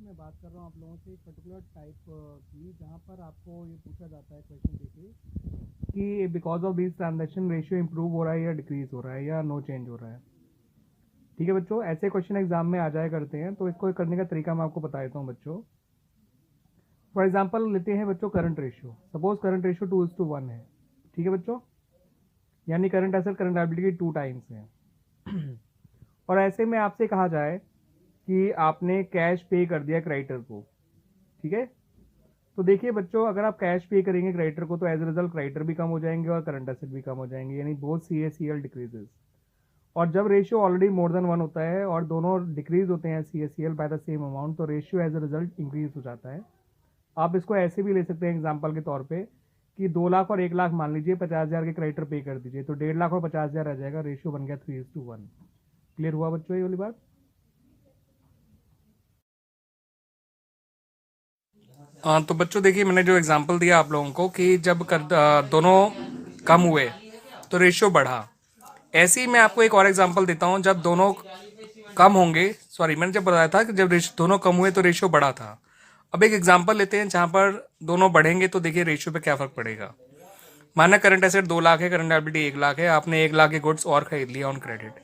मैं बात कर रहा हूँ आप लोगों से एक पर्टिकुलर टाइप की, जहाँ पर आपको ये पूछा जाता है क्वेश्चन देखिए कि because of this transaction ratio improve हो रहा है या डिक्रीज हो रहा है या नो चेंज हो रहा है। ठीक है बच्चों, ऐसे क्वेश्चन एग्जाम में आ जाया करते हैं, तो इसको करने का तरीका मैं आपको बता देता हूँ बच्चों। फॉर एग्जाम्पल लेते हैं बच्चों current ratio. Suppose current ratio 2:1 है। ठीक है बच्चों, यानी करंट एसेट करंट लायबिलिटी की 2 टाइम्स है। और ऐसे में आपसे कहा जाए कि आपने कैश पे कर दिया क्रेडिटर को। ठीक है, तो देखिए बच्चों, अगर आप कैश पे करेंगे क्रेडिटर को तो एज ए रिजल्ट क्रेडिटर भी कम हो जाएंगे और करंट एसेट भी कम हो जाएंगे, यानी बोथ CACL डिक्रीजेस। और जब रेशियो ऑलरेडी मोर देन 1 होता है और दोनों डिक्रीज होते हैं CACL by the same amount, तो ratio as a result increase हो जाता है। आप इसको ऐसे भी ले सकते हैं एग्जाम्पल के तौर पे कि 2 लाख और 1 लाख मान लीजिए, 50,000 के क्रेडिटर पे कर दीजिए, तो 1.5 लाख और 50,000 रह जाएगा, रेशियो बन गया 3:1। क्लियर हुआ बच्चों ये वाली बात? तो बच्चों देखिए, मैंने जो एग्जांपल दिया आप लोगों को कि जब दोनों कम हुए तो रेशियो बढ़ा। ऐसे ही मैं आपको एक और एग्जांपल देता हूं, जब दोनों कम होंगे, सॉरी मैंने जब बताया था कि जब दोनों कम हुए तो रेशियो बढ़ा था। अब एक एग्जांपल लेते हैं जहां पर दोनों बढ़ेंगे, तो देखिए रेशियो पे क्या फर्क पड़ेगा। माना करंट एसेट 2 लाख है, करंट लायबिलिटी 1 लाख है, आपने 1 लाख के गुड्स और खरीद लिया ऑन क्रेडिट।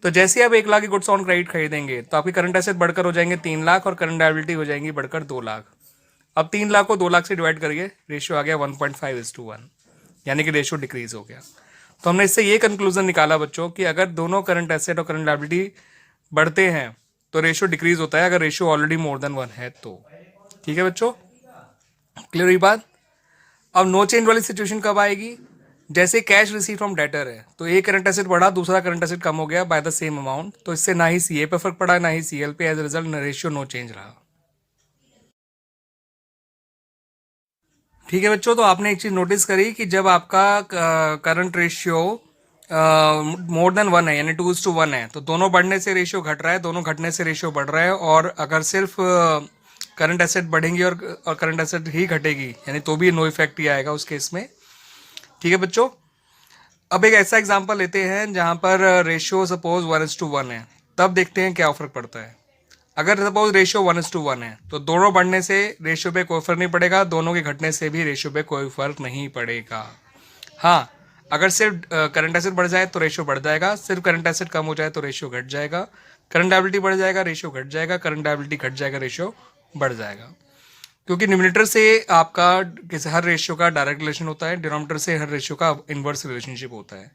तो जैसे ही आप 1 लाख के गुड्स ऑन क्रेडिट खरीदेंगे तो आपकी करंट एसेट बढ़कर हो जाएंगे 3 लाख और करंट लायबिलिटी हो जाएंगी बढ़कर 2 लाख। अब 3 लाख को 2 लाख से डिवाइड करिए, रेशियो आ गया 1.5:1, यानी कि रेशियो डिक्रीज हो गया। तो हमने इससे ये कंक्लूजन निकाला बच्चों कि अगर दोनों करंट एसेट और करंट लायबिलिटी बढ़ते हैं तो रेशियो डिक्रीज होता है, अगर रेशियो ऑलरेडी मोर देन 1 है तो। ठीक है बच्चों, क्लियर हुई बात? अब नो चेंज वाली सिचुएशन कब आएगी? जैसे कैश रिसीव फ्रॉम डेटर है, तो एक करंट एसेट बढ़ा, दूसरा करंट एसेट कम हो गया बाय द सेम अमाउंट, तो इससे ना ही CA पे फर्क पड़ा ना ही CL पे, as a result ratio no change रहा। ठीक है बच्चों, तो आपने एक चीज नोटिस करी कि जब आपका करंट रेशियो मोर देन 1 है, यानी 2:1 है, तो दोनों बढ़ने से रेशियो घट रहा है, दोनों घटने से रेशियो बढ़ रहा है। और अगर सिर्फ करंट एसेट बढ़ेंगी और करंट एसेट ही घटेगी, यानी तो भी नो इफेक्ट ही आएगा उस केस में। ठीक है बच्चों, अब एक ऐसा एग्जांपल लेते हैं जहां पर रेशियो सपोज 1:1 है, तब देखते हैं क्या फर्क पड़ता है। अगर सपोज रेशियो 1:1 है तो दोनों बढ़ने से रेशियो पे कोई फर्क नहीं पड़ेगा, दोनों के घटने से भी रेशियो पे कोई फर्क नहीं पड़ेगा। हाँ, अगर सिर्फ करंट एसेट बढ़ जाए तो रेशियो बढ़ जाएगा, सिर्फ करंट एसेट कम हो जाए तो रेशियो घट जाएगा, करंट लायबिलिटी बढ़ जाएगा रेशियो घट जाएगा, करंट लायबिलिटी घट जाएगा रेशियो बढ़ जाएगा। क्योंकि न्यूमरेटर से आपका हर रेशियो का डायरेक्ट रिलेशन होता है, डिनोमिनेटर से हर रेशियो का इनवर्स रिलेशनशिप होता है।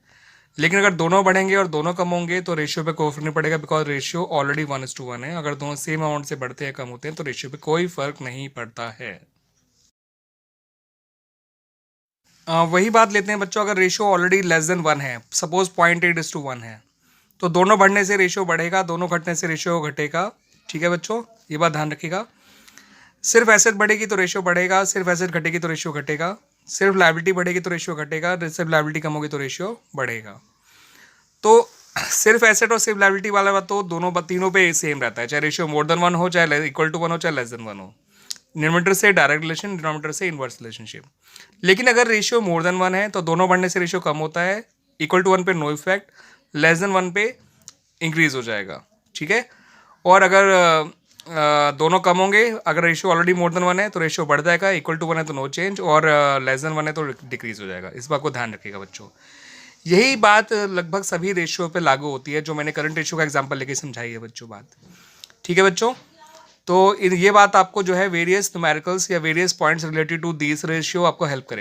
लेकिन अगर दोनों बढ़ेंगे और दोनों कम होंगे तो रेशियो पे कोई फर्क नहीं पड़ेगा, बिकॉज रेशियो ऑलरेडी 1:1 है। अगर दोनों सेम अमाउंट से बढ़ते हैं कम होते हैं तो रेशियो पे कोई फर्क नहीं पड़ता है। वही बात लेते हैं बच्चों, अगर रेशियो ऑलरेडी लेस देन 1 है, सपोज 0.8:1 है, तो दोनों बढ़ने से रेशियो बढ़ेगा, दोनों घटने से रेशियो घटेगा। ठीक है बच्चों, ये बात ध्यान रखिएगा। सिर्फ एसेट बढ़ेगी तो रेशियो बढ़ेगा, सिर्फ एसेट घटेगी तो रेशियो घटेगा, सिर्फ लायबिलिटी बढ़ेगी तो रेशियो घटेगा, सिर्फ लायबिलिटी कम होगी तो रेशियो बढ़ेगा। तो सिर्फ एसेट और सिर्फ लायबिलिटी वाला बात तो दोनों तीनों पे सेम रहता है, चाहे रेशियो मोर देन 1 हो, चाहे इक्वल टू 1 हो, चाहे लेस देन 1 हो। न्यूमरेटर से डायरेक्ट रिलेशन, डिनोमिनेटर से इनवर्स रिलेशनशिप। लेकिन अगर रेशियो मोर देन 1 है तो दोनों बढ़ने से रेशियो कम होता है, इक्वल टू 1 पे नो इफेक्ट, लेस देन 1 पे इंक्रीज हो जाएगा। ठीक है, और अगर दोनों कम होंगे, अगर रेशियो ऑलरेडी मोर देन 1 है तो रेशियो बढ़ जाएगा, इक्वल टू 1 है तो नो चेंज, और लेस देन 1 है तो डिक्रीज हो जाएगा। इस बात को ध्यान रखिएगा बच्चों। यही बात लगभग सभी रेशियो पे लागू होती है, जो मैंने करंट रेशियो का एग्जांपल लेके समझाई है बच्चों बात। ठीक है बच्चों, तो ये बात आपको जो है वेरियस न्यूमेरिकल्स या various points related to this ratio आपको हेल्प करेगी।